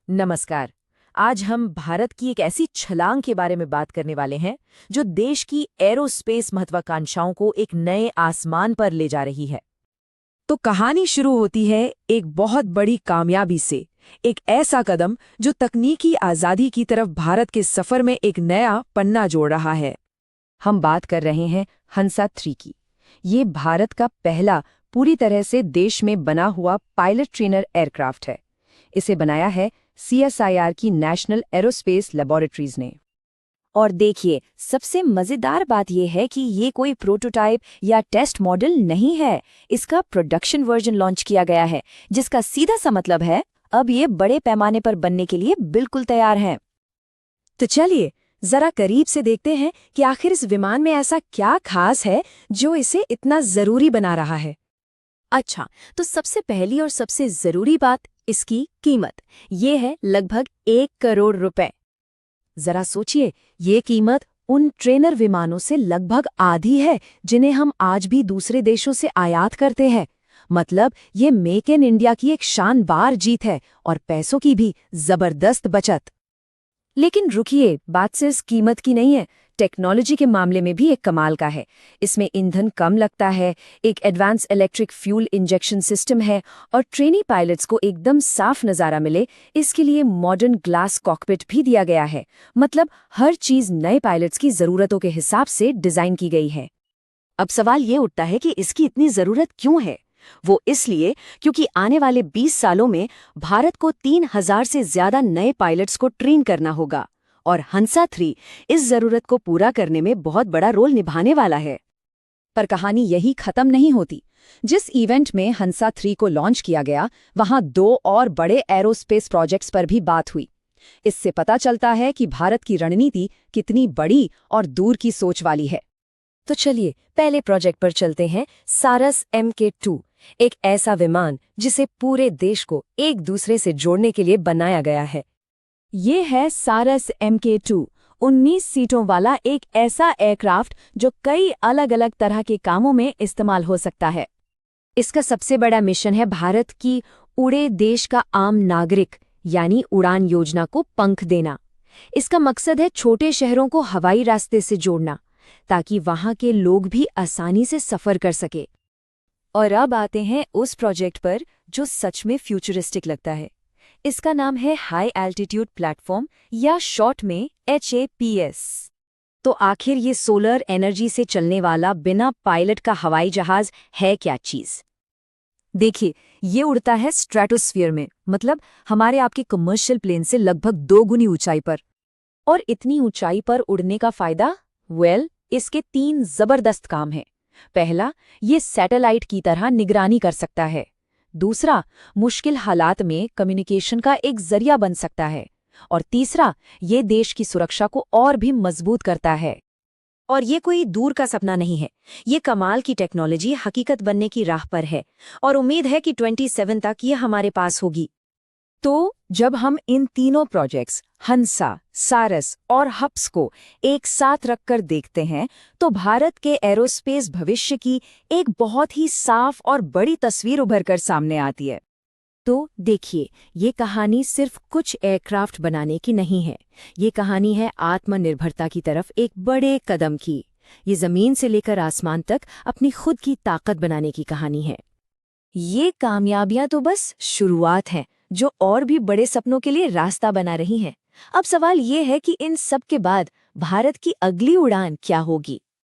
नमस्कार। आज हम भारत की एक ऐसी छलांग के बारे में बात करने वाले हैं जो देश की एरोस्पेस महत्वाकांक्षाओं को एक नए आसमान पर ले जा रही है। तो कहानी शुरू होती है एक बहुत बड़ी कामयाबी से, एक ऐसा कदम जो तकनीकी आज़ादी की तरफ भारत के सफर में एक नया पन्ना जोड़ रहा है। हम बात कर रहे हैं हंसा-3 की। ये भारत का पहला पूरी तरह से देश में बना हुआ पायलट ट्रेनर एयरक्राफ्ट है। इसे बनाया है CSIR की नेशनल एरोस्पेस लेबोरेटरीज ने। और देखिए, सबसे मजेदार बात यह है कि ये कोई प्रोटोटाइप या टेस्ट मॉडल नहीं है। इसका प्रोडक्शन वर्जन लॉन्च किया गया है, जिसका सीधा सा मतलब है अब ये बड़े पैमाने पर बनने के लिए बिल्कुल तैयार हैं। तो चलिए जरा करीब से देखते हैं कि आखिर इस विमान में ऐसा क्या खास है जो इसे इतना जरूरी बना रहा है। अच्छा, तो सबसे पहली और सबसे जरूरी बात इसकी कीमत। ये है लगभग 1 करोड़ रुपए। जरा सोचिए, ये कीमत उन ट्रेनर विमानों से लगभग आधी है जिन्हें हम आज भी दूसरे देशों से आयात करते हैं। मतलब ये मेक इन इंडिया की एक शानदार जीत है और पैसों की भी जबरदस्त बचत। लेकिन रुकिए, बात सिर्फ कीमत की नहीं है, टेक्नोलॉजी के मामले में भी एक कमाल का है। इसमें ईंधन कम लगता है, एक advance electric fuel injection system है और ट्रेनी पायलट्स को एकदम साफ नज़ारा मिले, इसके लिए मॉडर्न ग्लास कॉकपिट भी दिया गया है। मतलब हर चीज़ नए पायलट्स की ज़रूरतों के हिसाब से डिज़ाइन की गई है। अब सवाल ये उठता है कि इसकी इतनी ज़रूरत क्यों है। वो इसलिए क्योंकि आने वाले 20 सालों में भारत को 3000 से ज्यादा नए पायलट्स को ट्रेन करना होगा और हंसा-3 इस जरूरत को पूरा करने में बहुत बड़ा रोल निभाने वाला है। पर कहानी यही खत्म नहीं होती। जिस इवेंट में हंसा-3 को लॉन्च किया गया, वहां 2 और बड़े एरोस्पेस प्रोजेक्ट्स पर भी बात हुई। इससे पता चलता है कि भारत की रणनीति कितनी बड़ी और दूर की सोच वाली है। तो चलिए पहले प्रोजेक्ट पर चलते हैं, सारस MK2, एक ऐसा विमान जिसे पूरे देश को एक दूसरे से जोड़ने के लिए बनाया गया है। ये है सारस MK2, 19 सीटों वाला एक ऐसा एयरक्राफ्ट जो कई अलग अलग तरह के कामों में इस्तेमाल हो सकता है। इसका सबसे बड़ा मिशन है भारत की उड़े देश का आम नागरिक यानी उड़ान योजना को पंख देना। इसका मकसद है छोटे शहरों को हवाई रास्ते से जोड़ना, ताकि वहां के लोग भी आसानी से सफर कर सके। और अब आते हैं उस प्रोजेक्ट पर जो सच में फ्यूचरिस्टिक लगता है। इसका नाम है हाई एल्टीट्यूड प्लेटफॉर्म या शॉर्ट में HAPS। तो आखिर ये सोलर एनर्जी से चलने वाला बिना पायलट का हवाई जहाज है क्या चीज? देखिए, ये उड़ता है स्ट्रेटोस्फीयर में, मतलब हमारे आपके कमर्शियल प्लेन से लगभग 2 गुनी ऊंचाई पर। और इतनी ऊंचाई पर उड़ने का फायदा? इसके 3 जबरदस्त काम हैं। पहला, ये सैटेलाइट की तरह निगरानी कर सकता है। दूसरा, मुश्किल हालात में कम्युनिकेशन का एक जरिया बन सकता है। और तीसरा, ये देश की सुरक्षा को और भी मजबूत करता है। और ये कोई दूर का सपना नहीं है, ये कमाल की टेक्नोलॉजी हकीकत बनने की राह पर है और उम्मीद है कि 27 तक ये हमारे पास होगी। तो जब हम इन तीनों प्रोजेक्ट्स हंसा, सारस और हप्स को एक साथ रखकर देखते हैं, तो भारत के एरोस्पेस भविष्य की एक बहुत ही साफ और बड़ी तस्वीर उभर कर सामने आती है। तो देखिए, ये कहानी सिर्फ कुछ एयरक्राफ्ट बनाने की नहीं है, ये कहानी है आत्मनिर्भरता की तरफ एक बड़े कदम की। ये जमीन से लेकर आसमान तक अपनी खुद की ताकत बनाने की कहानी है। ये कामयाबियां तो बस शुरुआत हैं, जो और भी बड़े सपनों के लिए रास्ता बना रही हैं। अब सवाल ये है कि इन सब के बाद भारत की अगली उड़ान क्या होगी?